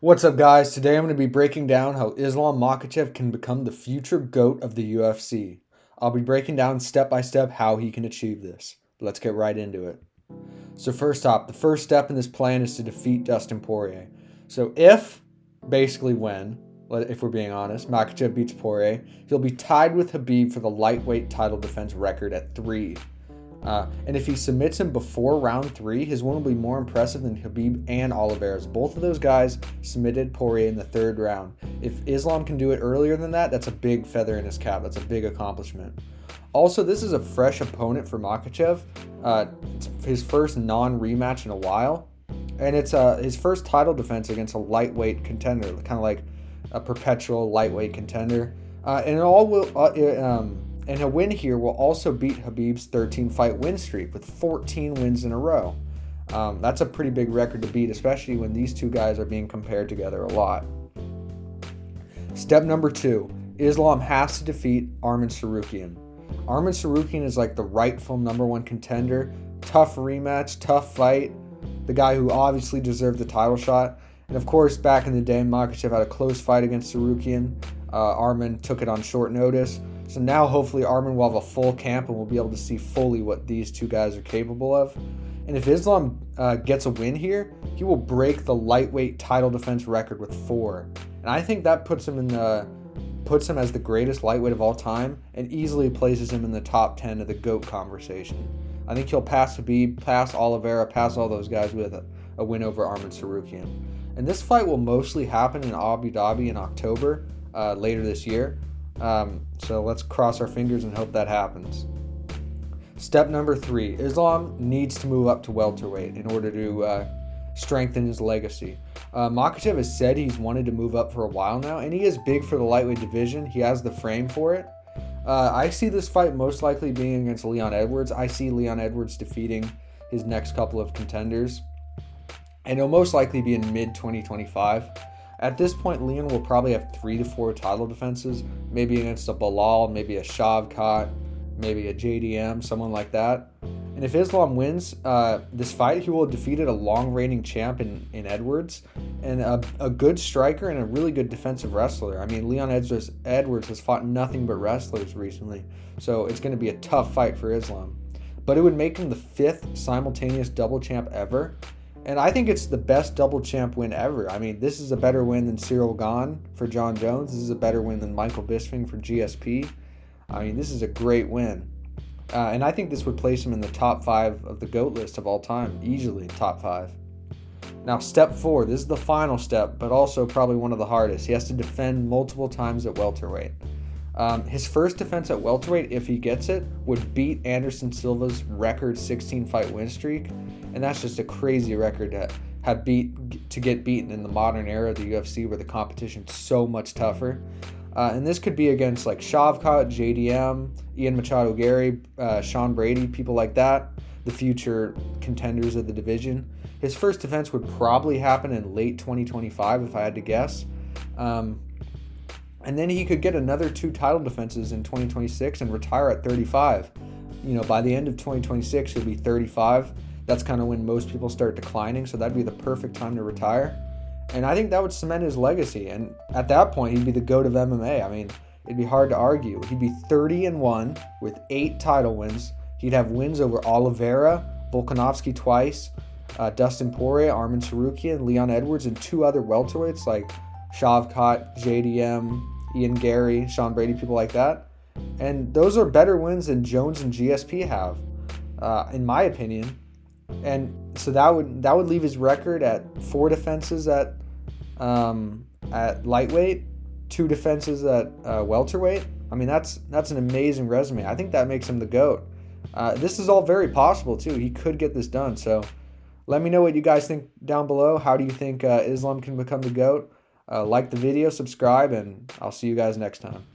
What's up, guys? Today I'm going to be breaking down how Islam Makhachev can become the future GOAT of the UFC. I'll be breaking down step by step how he can achieve this. Let's get right into it. So, first off, the first step in this plan is to defeat Dustin Poirier. So, basically when, if we're being honest, Makhachev beats Poirier, he'll be tied with Khabib for the lightweight title defense record at 3. And if he submits him before round 3, his win will be more impressive than Khabib and Oliveira's. Both of those guys submitted Poirier in the 3rd round. If Islam can do it earlier than that, that's a big feather in his cap. That's a big accomplishment. Also, this is a fresh opponent for Makhachev. It's his first non-rematch in a while. And it's his first title defense against a lightweight contender, kind of like a perpetual lightweight contender. And a win here will also beat Khabib's 13-fight win streak with 14 wins in a row. That's a pretty big record to beat, especially when these two guys are being compared together a lot. Step number 2, Islam has to defeat Arman Tsarukyan. Arman Tsarukyan is like the rightful number 1 contender. Tough rematch, tough fight. The guy who obviously deserved the title shot. And of course, back in the day, Makhachev had a close fight against Tsarukyan. Arman took it on short notice. So now hopefully Arman will have a full camp and we'll be able to see fully what these two guys are capable of. And if Islam gets a win here, he will break the lightweight title defense record with 4. And I think that puts him as the greatest lightweight of all time and easily places him in the top 10 of the GOAT conversation. I think he'll pass Khabib, pass Oliveira, pass all those guys with a win over Arman Tsarukyan. And this fight will mostly happen in Abu Dhabi in October, later this year. So let's cross our fingers and hope that happens. Step number 3, Islam needs to move up to welterweight in order to strengthen his legacy. Makhachev has said he's wanted to move up for a while now, and he is big for the lightweight division. He has the frame for it. I see this fight most likely being against Leon Edwards. I see Leon Edwards defeating his next couple of contenders, and it'll most likely be in mid-2025. At this point, Leon will probably have 3 to 4 title defenses, maybe against a Bilal, maybe a Shavkat, maybe a JDM, someone like that. And if Islam wins this fight, he will have defeated a long-reigning champ in Edwards and a good striker and a really good defensive wrestler. I mean, Leon Edwards has fought nothing but wrestlers recently, so it's going to be a tough fight for Islam. But it would make him the 5th simultaneous double champ ever. And I think it's the best double champ win ever. I mean, this is a better win than Cyril Gane for John Jones. This is a better win than Michael Bisping for GSP. I mean, this is a great win. And I think this would place him in the top 5 of the GOAT list of all time. Easily top 5. Now, step 4. This is the final step, but also probably one of the hardest. He has to defend multiple times at welterweight. His first defense at welterweight, if he gets it, would beat Anderson Silva's record 16-fight win streak. And that's just a crazy record to get beaten in the modern era of the UFC where the competition's so much tougher. And this could be against like Shavkat, JDM, Ian Machado Gary, Sean Brady, people like that, the future contenders of the division. His first defense would probably happen in late 2025 if I had to guess. And then he could get another 2 title defenses in 2026 and retire at 35. You know, by the end of 2026, he'll be 35. That's kind of when most people start declining, so that'd be the perfect time to retire. And I think that would cement his legacy. And at that point, he'd be the GOAT of MMA. I mean, it'd be hard to argue. He'd be 30-1 with 8 title wins. He'd have wins over Oliveira, Volkanovski twice, Dustin Poirier, Arman Tsarukyan, Leon Edwards, and 2 other welterweights like Shavkat, JDM, Ian Gary, Sean Brady, people like that. And those are better wins than Jones and GSP have, in my opinion. And so that would leave his record at 4 defenses at lightweight, 2 defenses at welterweight. I mean, that's an amazing resume. I think that makes him the GOAT. This is all very possible too. He could get this done. So let me know what you guys think down below. How do you think Islam can become the GOAT? Like the video, subscribe, and I'll see you guys next time.